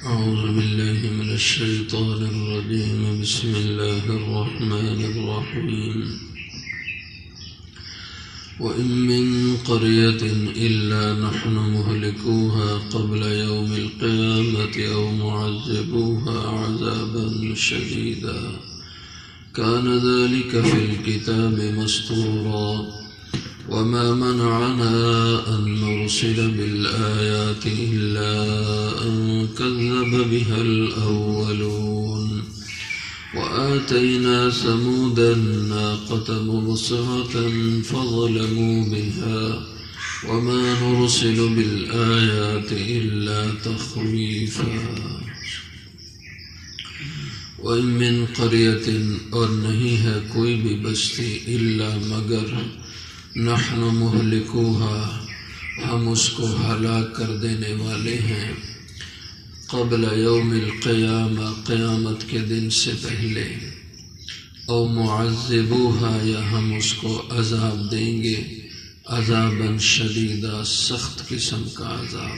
أعوذ بالله من الشيطان الرجيم. بسم الله الرحمن الرحيم. وإن من قرية إلا نحن مهلكوها قبل يوم القيامة أو معذبوها عذابا شديدا كان ذلك في الكتاب مسطورا وما منعنا أن نرسل بالآيات إلا أن كذب بها الأولون وآتينا ثمود الناقة مبصرة فظلموا بها وما نرسل بالآيات إلا تخويفا. وإن من قرية اور نہیں ہے کوئی بھی بستی إلا مگر نحن مہلکوها ہم اس کو ہلاک کر دینے والے ہیں قبل یوم القیامہ قیامت کے دن سے پہلے او معذبوها یا ہم اس کو عذاب دیں گے عذابا شدیدا سخت قسم کا عذاب.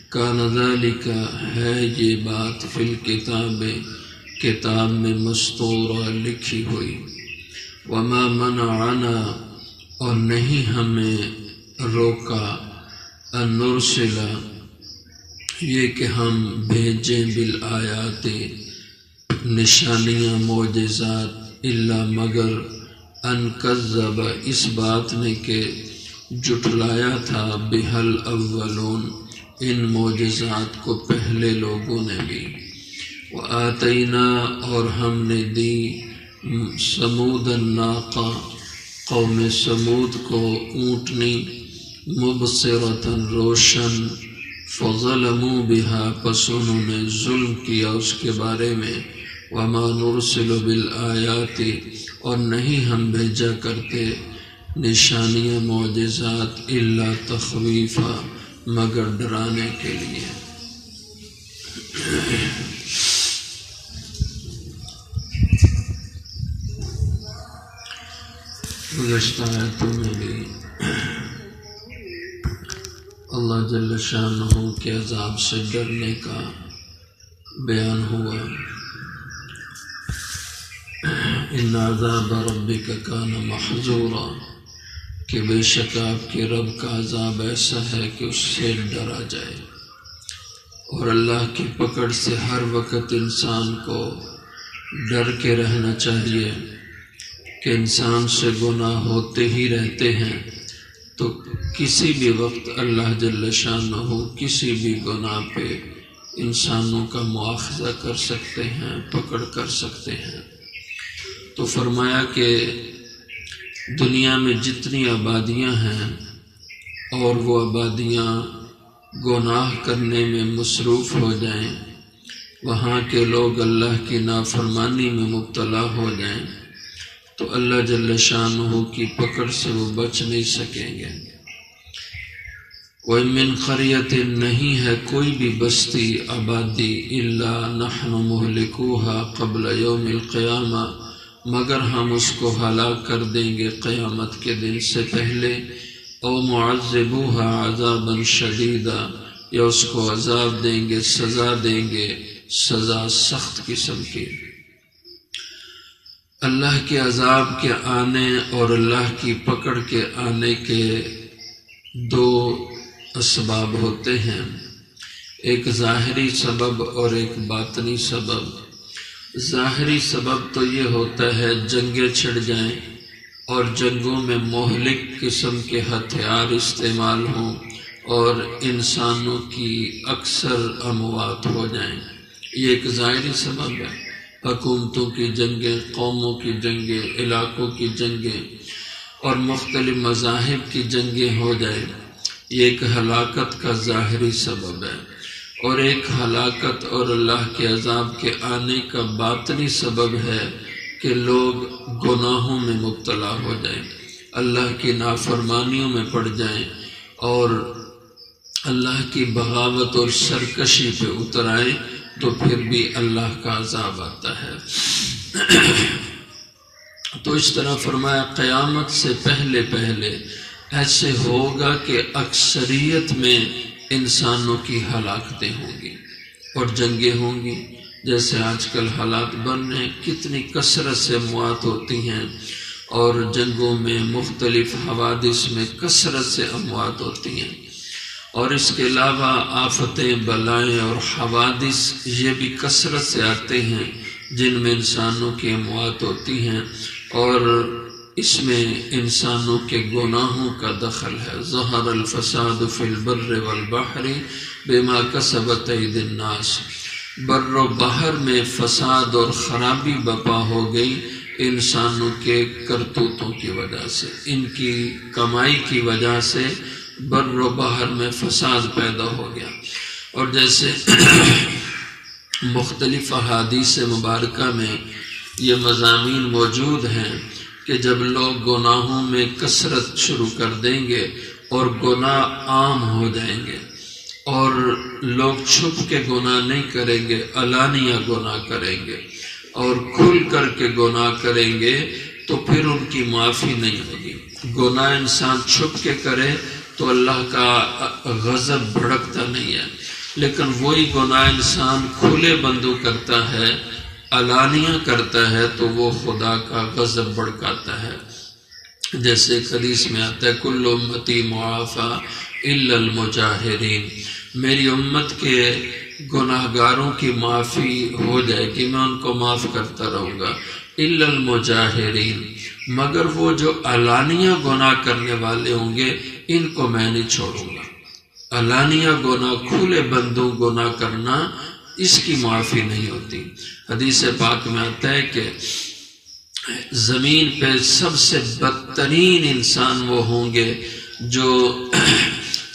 کان ذلک ہے یہ بات فی الکتاب کتاب میں مسطورہ لکھی ہوئی. وما منعنا اور نہیں ہمیں روکا ان نرسل یہ کہ ہم بھیجیں بالآیات نشانیاں معجزات الا مگر ان کذب اس بات نے کہ جھٹلایا تھا بہل اولون ان معجزات کو پہلے لوگوں نے بھی. وآتینا اور ہم نے دی ثمود الناقہ قوم ثمود کو اونٹنی مبصرتاً روشن فظلموا بها پس انہوں نے ظلم کیا اس کے بارے میں. وما نرسل بالآیات اور نہیں ہم بھیجا کرتے نشانیاں معجزات الا تخویفا مگر ڈرانے کے لیے. گزشتہ آیتوں میں بھی اللہ جل شانہ کے عذاب سے ڈرنے کا بیان ہوا. ان عذاب ربک کان محذورا کہ بے شک آپ کے رب کا عذاب ایسا ہے کہ اس سے ڈرا جائے. اور اللہ کی پکڑ سے ہر وقت انسان کو ڈر کے رہنا چاہیے کہ انسان سے گناہ ہوتے ہی رہتے ہیں تو کسی بھی وقت اللہ جل شانہ کسی بھی گناہ پہ انسانوں کا مواخذہ کر سکتے ہیں پکڑ کر سکتے ہیں. تو فرمایا کہ دنیا میں جتنی آبادیاں ہیں اور وہ آبادیاں گناہ کرنے میں مصروف ہو جائیں وہاں کے لوگ اللہ کی نافرمانی میں مبتلا ہو جائیں تو اللہ جل شانہ کی پکڑ سے وہ بچ نہیں سکیں گے. وَإِن مِّن قَرْيَةٍ نہیں ہے کوئی بھی بستی آبادی إِلَّا نَحْنُ مُهْلِكُوهَا قَبْلَ يَوْمِ الْقِيَامَةِ مگر ہم اس کو ہلاک کر دیں گے قیامت کے دن سے پہلے. او معذبوها عذابا شدیدا یا اس کو عذاب دیں گے سزا دیں گے سزا سخت قسم کی. اللہ کے عذاب کے آنے اور اللہ کی پکڑ کے آنے کے دو اسباب ہوتے ہیں ایک ظاہری سبب اور ایک باطنی سبب. ظاہری سبب تو یہ ہوتا ہے جنگیں چھڑ جائیں اور جنگوں میں مہلک قسم کے ہتھیار استعمال ہوں اور انسانوں کی اکثر اموات ہو جائیں. یہ ایک ظاہری سبب ہے. حکومتوں کی جنگیں قوموں کی جنگیں علاقوں کی جنگیں اور مختلف مذاہب کی جنگیں ہو جائیں یہ ایک ہلاکت کا ظاہری سبب ہے. اور ایک ہلاکت اور اللہ کے عذاب کے آنے کا باطنی سبب ہے کہ لوگ گناہوں میں مبتلا ہو جائیں اللہ کی نافرمانیوں میں پڑ جائیں اور اللہ کی بغاوت اور سرکشی پہ اتر آئیں تو پھر بھی اللہ کا عذاب آتا ہے. تو اس طرح فرمایا قیامت سے پہلے ایسے ہوگا کہ اکثریت میں انسانوں کی ہلاکتیں ہوں گی. اور جنگیں ہوں گی، جیسے آج کل حالات بن رہے ہیں، کتنی کثرت سے اموات ہوتی ہیں، اور جنگوں میں مختلف حوادث میں کثرت سے اموات ہوتی ہیں، اور اس کے علاوہ آفتیں، بلائیں اور حوادث یہ بھی کثرت سے آتے ہیں جن میں انسانوں کی اموات ہوتی ہیں، اور اس میں انسانوں کے گناہوں کا دخل ہے۔ ظہر الفساد فی البر والبحر بما کسبت ایدی الناس، بر و بحر میں فساد اور خرابی برپا ہو گئی انسانوں کے کرتوتوں کی وجہ سے، ان کی کمائی کی وجہ سے بر و بحر میں فساد پیدا ہو گیا۔ اور جیسے مختلف احادیث مبارکہ میں یہ مضامین موجود ہیں کہ جب لوگ گناہوں میں کثرت شروع کر دیں گے اور گناہ عام ہو جائیں گے، اور لوگ چھپ کے گناہ نہیں کریں گے، علانیہ گناہ کریں گے اور کھل کر کے گناہ کریں گے، تو پھر ان کی معافی نہیں ہوگی۔ گناہ انسان چھپ کے کرے تو اللہ کا غضب بھڑکتا نہیں ہے، لیکن وہی گناہ انسان کھلے بندوں کرتا ہے، علانیہ کرتا ہے، تو وہ خدا کا غضب بھڑکاتا ہے۔ جیسے حدیث میں آتا ہے کل امتی معافی الا المجاہرین، میری امت کے گناہ گاروں کی معافی ہو جائے گی، میں ان کو معاف کرتا رہوں گا، الا المجاہرین، مگر وہ جو علانیہ گناہ کرنے والے ہوں گے ان کو میں نہیں چھوڑوں گا۔ علانیہ گناہ، کھلے بندوں گناہ کرنا، اس کی معافی نہیں ہوتی۔ حدیث پاک میں آتا ہے کہ زمین پہ سب سے بدترین انسان وہ ہوں گے جو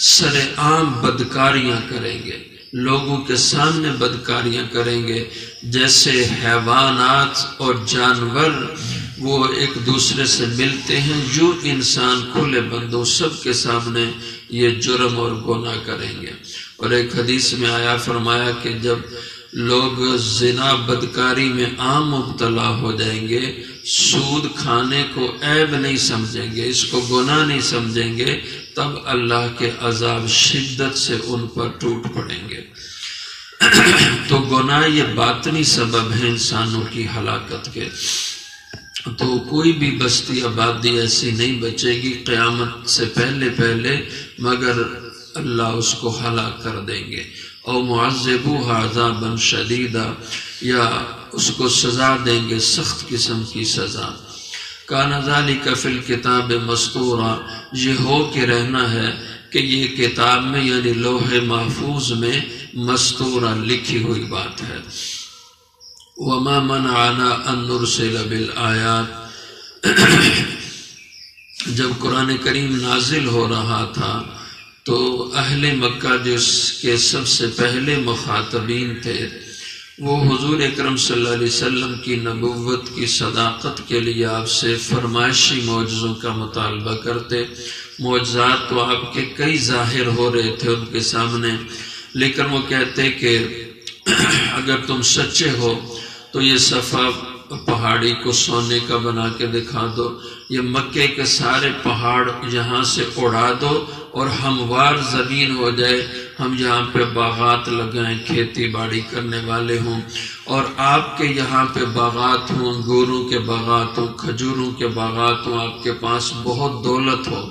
سر عام بدکاریاں کریں گے، لوگوں کے سامنے بدکاریاں کریں گے، جیسے حیوانات اور جانور وہ ایک دوسرے سے ملتے ہیں، جو انسان کھلے بندوں سب کے سامنے یہ جرم اور گناہ کریں گے۔ اور ایک حدیث میں آیا، فرمایا کہ جب لوگ زنا بدکاری میں عام مبتلا ہو جائیں گے، سود کھانے کو عیب نہیں سمجھیں گے، اس کو گناہ نہیں سمجھیں گے، تب اللہ کے عذاب شدت سے ان پر ٹوٹ پڑیں گے۔ تو گناہ یہ باطنی سبب ہے انسانوں کی ہلاکت کے۔ تو کوئی بھی بستی آبادی ایسی نہیں بچے گی قیامت سے پہلے مگر اللہ اس کو ہلاک کر دیں گے، او معذبوها عذابا شدیدا، یا اس کو سزا دیں گے سخت قسم کی سزا۔ کان ذلک فی الکتاب مسطورا، یہ ہو کے رہنا ہے کہ یہ کتاب میں یعنی لوح محفوظ میں مسطورا لکھی ہوئی بات ہے۔ وما منعنا ان نرسل بالآیات، جب قرآن کریم نازل ہو رہا تھا تو اہل مکہ جس کے سب سے پہلے مخاطبین تھے، وہ حضور اکرم صلی اللہ علیہ وسلم کی نبوت کی صداقت کے لیے آپ سے فرمائشی معجزوں کا مطالبہ کرتے۔ معجزات تو آپ کے کئی ظاہر ہو رہے تھے ان کے سامنے، لیکن وہ کہتے کہ اگر تم سچے ہو تو یہ صفا پہاڑی کو سونے کا بنا کے دکھا دو، یہ مکے کے سارے پہاڑ یہاں سے اڑا دو اور ہموار زمین ہو جائے، ہم یہاں پہ باغات لگائیں، کھیتی باڑی کرنے والے ہوں، اور آپ کے یہاں پہ باغات ہوں، انگوروں کے باغات ہوں، کھجوروں کے باغات ہوں، آپ کے پاس بہت دولت ہو،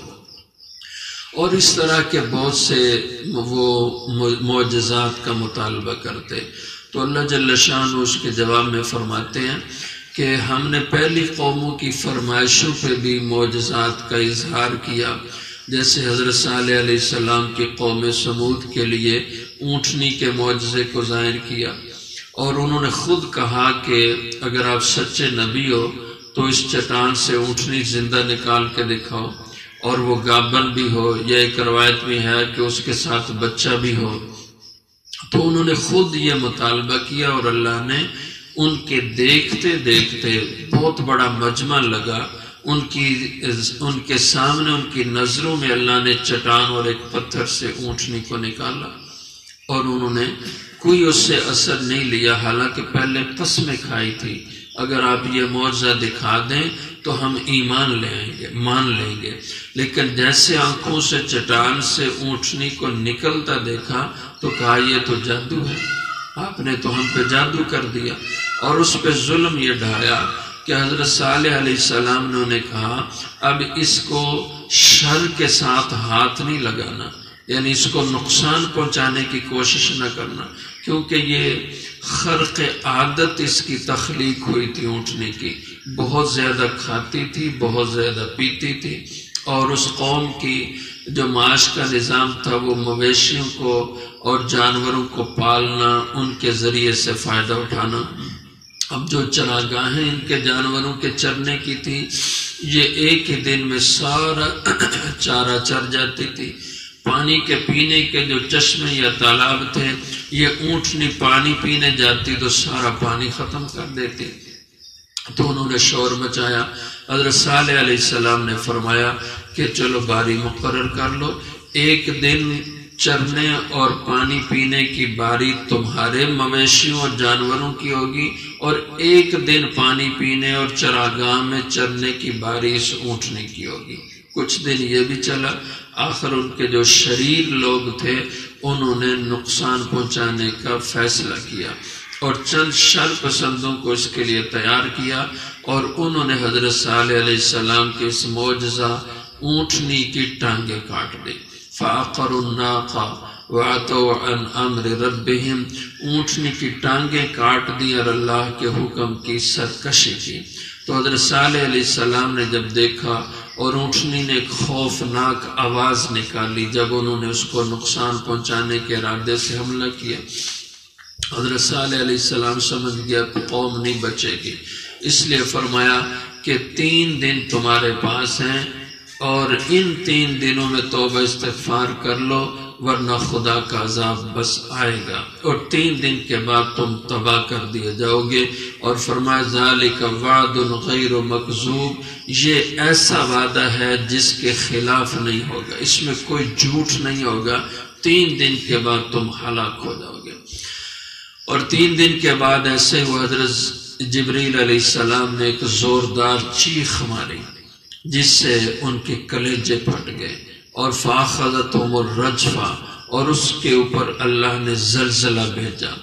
اور اس طرح کے بہت سے وہ معجزات کا مطالبہ کرتے۔ تو اللہ جل شانہ اس کے جواب میں فرماتے ہیں کہ ہم نے پہلی قوموں کی فرمائشوں پہ بھی معجزات کا اظہار کیا، جیسے حضرت صالح علیہ السلام کی قوم سمود کے لیے اونٹنی کے معجزے کو ظاہر کیا، اور انہوں نے خود کہا کہ اگر آپ سچے نبی ہو تو اس چٹان سے اونٹنی زندہ نکال کے دکھاؤ، اور وہ گابن بھی ہو، یا ایک روایت میں ہے کہ اس کے ساتھ بچہ بھی ہو۔ تو انہوں نے خود یہ مطالبہ کیا، اور اللہ نے ان کے دیکھتے دیکھتے بہت بڑا مجمع لگا، ان کے سامنے ان کی نظروں میں اللہ نے چٹان اور ایک پتھر سے اونٹنی کو نکالا، اور انہوں نے کوئی اس سے اثر نہیں لیا، حالانکہ پہلے قسمیں کھائی تھی اگر آپ یہ معجزہ دکھا دیں تو ہم ایمان مان لیں گے، لیکن جیسے آنکھوں سے چٹان سے اونٹنی کو نکلتا دیکھا تو کہا یہ تو جادو ہے، آپ نے تو ہم پہ جادو کر دیا، اور اس پہ ظلم یہ ڈھایا کہ حضرت صالح علیہ السلام نے انہیں کہا اب اس کو شر کے ساتھ ہاتھ نہیں لگانا، یعنی اس کو نقصان پہنچانے کی کوشش نہ کرنا، کیونکہ یہ خرق عادت اس کی تخلیق ہوئی تھی اونٹنے کی، بہت زیادہ کھاتی تھی، بہت زیادہ پیتی تھی، اور اس قوم کی جو معاش کا نظام تھا وہ مویشیوں کو اور جانوروں کو پالنا، ان کے ذریعے سے فائدہ اٹھانا۔ اب جو چراگاہیں ان کے جانوروں کے چرنے کی تھی، یہ ایک ہی دن میں سارا چارہ چر جاتی تھی۔ پانی کے پینے کے جو چشمے یا تالاب تھے، یہ اونٹنی پانی پینے جاتی تو سارا پانی ختم کر دیتی۔ تو انہوں نے شور مچایا۔ حضرت صالح علیہ السلام نے فرمایا کہ چلو باری مقرر کر لو، ایک دن چرنے اور پانی پینے کی باری تمہارے مویشیوں اور جانوروں کی ہوگی، اور ایک دن پانی پینے اور چراگاہ میں چرنے کی باری اس اونٹنے کی ہوگی۔ کچھ دن یہ بھی چلا، آخر ان کے جو شریر لوگ تھے انہوں نے نقصان پہنچانے کا فیصلہ کیا اور چند شر پسندوں کو اس کے لیے تیار کیا، اور انہوں نے حضرت صالح علیہ السلام کے اس معجزہ اونٹنی کی ٹانگیں کاٹ دی۔ فَعَقَرُوا النَّاقَةَ وَعَتَوْا عَنْ أَمْرِ رَبِّهِمْ، اونٹنی کی ٹانگیں کاٹ دی اور اللہ کے حکم کی سرکشی کی۔ تو حضرت صالح علیہ السلام نے جب دیکھا اور اونٹنی نے ایک خوفناک آواز نکالی جب انہوں نے اس کو نقصان پہنچانے کے ارادے سے حملہ کیا، حضرت صالح علیہ السلام سمجھ گیا کہ قوم نہیں بچے گی، اس لیے فرمایا کہ 3 دن تمہارے پاس ہیں، اور ان 3 دنوں میں توبہ استغفار کر لو ورنہ خدا کا عذاب بس آئے گا، اور 3 دن کے بعد تم تباہ کر دیے جاؤ گے۔ اور فرمایا ذالک وعد غیر مکذوب، یہ ایسا وعدہ ہے جس کے خلاف نہیں ہوگا، اس میں کوئی جھوٹ نہیں ہوگا، 3 دن کے بعد تم ہلاک ہو جاؤ گے۔ اور 3 دن کے بعد ایسے وہ حضرت جبریل علیہ السلام نے ایک زوردار چیخ ماری جس سے ان کے کلیجے پھٹ گئے، اور فَأَخَذَتْهُمُ الرَّجْفَةُ، اور اس کے اوپر اللہ نے زلزلہ بھیجا،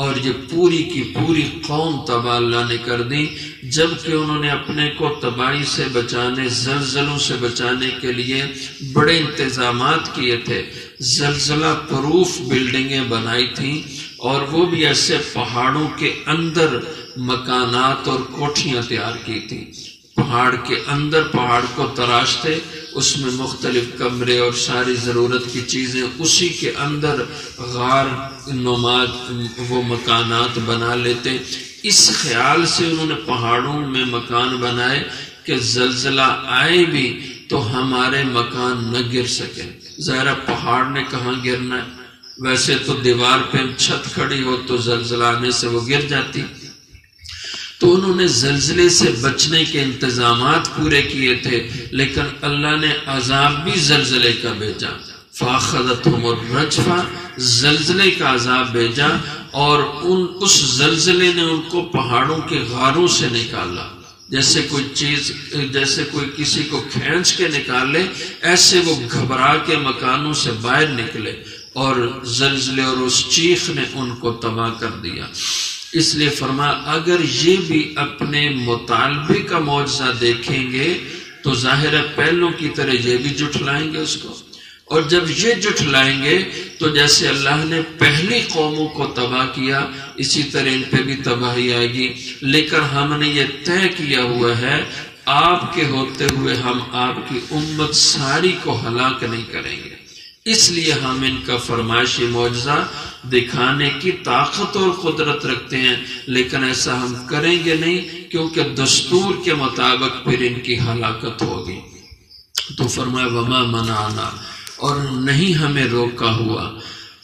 اور یہ پوری کی پوری قوم تباہ اللہ نے کر دی، جبکہ انہوں نے اپنے کو تباہی سے بچانے، زلزلوں سے بچانے کے لیے بڑے انتظامات کیے تھے، زلزلہ پروف بلڈنگیں بنائی تھیں، اور وہ بھی ایسے پہاڑوں کے اندر مکانات اور کوٹھیاں تیار کی تھیں، پہاڑ کے اندر پہاڑ کو تراشتے، اس میں مختلف کمرے اور ساری ضرورت کی چیزیں اسی کے اندر غار نما وہ مکانات بنا لیتے۔ اس خیال سے انہوں نے پہاڑوں میں مکان بنائے کہ زلزلہ آئے بھی تو ہمارے مکان نہ گر سکے۔ ظاہر پہاڑ نے کہاں گرنا ہے، ویسے تو دیوار پہ چھت کھڑی ہو تو زلزلہ آنے سے وہ گر جاتی۔ تو انہوں نے زلزلے سے بچنے کے انتظامات پورے کیے تھے، لیکن اللہ نے عذاب بھی زلزلے کا بھیجا، فَأَخَذَتْهُمُ الرَّجْفَةُ، زلزلے کا عذاب بھیجا، اور اس زلزلے نے ان کو پہاڑوں کے غاروں سے نکالا، جیسے کوئی کسی کو کھینچ کے نکالے، ایسے وہ گھبرا کے مکانوں سے باہر نکلے، اور زلزلے اور اس چیخ نے ان کو تباہ کر دیا۔ اس لیے فرمایا اگر یہ بھی اپنے مطالبے کا معجزہ دیکھیں گے تو ظاہر ہے پہلوں کی طرح یہ بھی جھٹلائیں گے اس کو، اور جب یہ جھٹلائیں گے تو جیسے اللہ نے پہلی قوموں کو تباہ کیا اسی طرح ان پہ بھی تباہی آئے گی، لیکن ہم نے یہ طے کیا ہوا ہے آپ کے ہوتے ہوئے ہم آپ کی امت ساری کو ہلاک نہیں کریں گے، اس لیے ہم ان کا فرمائشی معجزہ دکھانے کی طاقت اور قدرت رکھتے ہیں، لیکن ایسا ہم کریں گے نہیں، کیونکہ دستور کے مطابق پھر ان کی ہلاکت ہوگی۔ تو فرمایا وما منعنا، اور نہیں ہمیں روکا ہوا،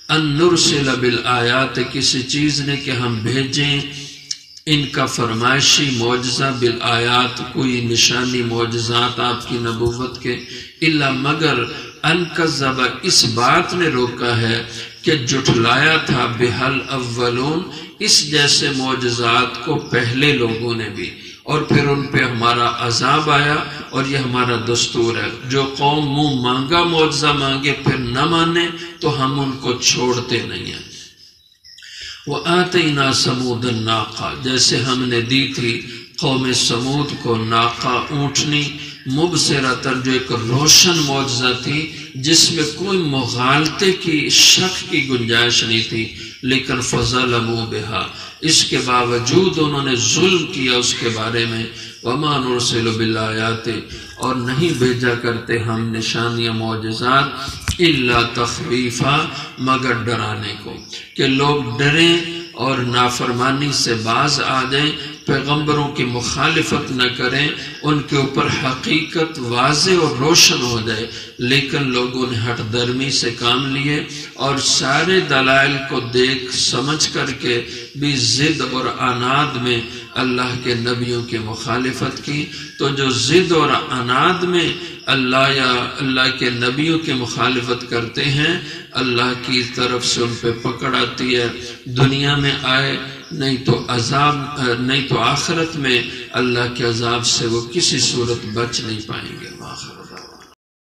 ان نرسل بالآیات، کسی چیز نے کہ ہم بھیجیں ان کا فرمائشی معجزہ بالآیات، کوئی نشانی معجزات آپ کی نبوت کے، الا مگر ان کذب، اس بات نے روکا ہے کہ جھٹلایا تھا بحل اولون، اس جیسے معجزات کو پہلے لوگوں نے بھی، اور پھر ان پہ ہمارا عذاب آیا، اور یہ ہمارا دستور ہے، جو قوم منہ مانگا معجزہ مانگے پھر نہ مانے تو ہم ان کو چھوڑتے نہیں ہیں۔ وَآتَيْنَا سَمُودَ النَّاقَةَ، جیسے ہم نے دی تھی قوم سمود کو ناقہ اونٹنی، مبصرۃ، جو ایک روشن معجزہ تھی جس میں کوئی مغالطے کی شک کی گنجائش نہیں تھی، لیکن فَظَلَمُوا بِهَا، اس کے باوجود انہوں نے ظلم کیا اس کے بارے میں۔ وَمَا نُرْسِلُ بِالْآيَاتِ، اور نہیں بھیجا کرتے ہم نشانیاں معجزات، إِلَّا تَخْوِيفًا، مگر ڈرانے کو، کہ لوگ ڈریں اور نافرمانی سے باز آ جائیں، پیغمبروں کی مخالفت نہ کریں، ان کے اوپر حقیقت واضح اور روشن ہو جائے، لیکن لوگوں نے ہٹ درمی سے کام لیے اور سارے دلائل کو دیکھ سمجھ کر کے بھی ضد اور عناد میں اللہ کے نبیوں کی مخالفت کی۔ تو جو ضد اور عناد میں اللہ یا اللہ کے نبیوں کی مخالفت کرتے ہیں، اللہ کی طرف سے ان پہ پکڑ آتی ہے، دنیا میں آئے نہیں تو آخرت میں اللہ کے عذاب سے وہ کسی صورت بچ نہیں پائیں گے۔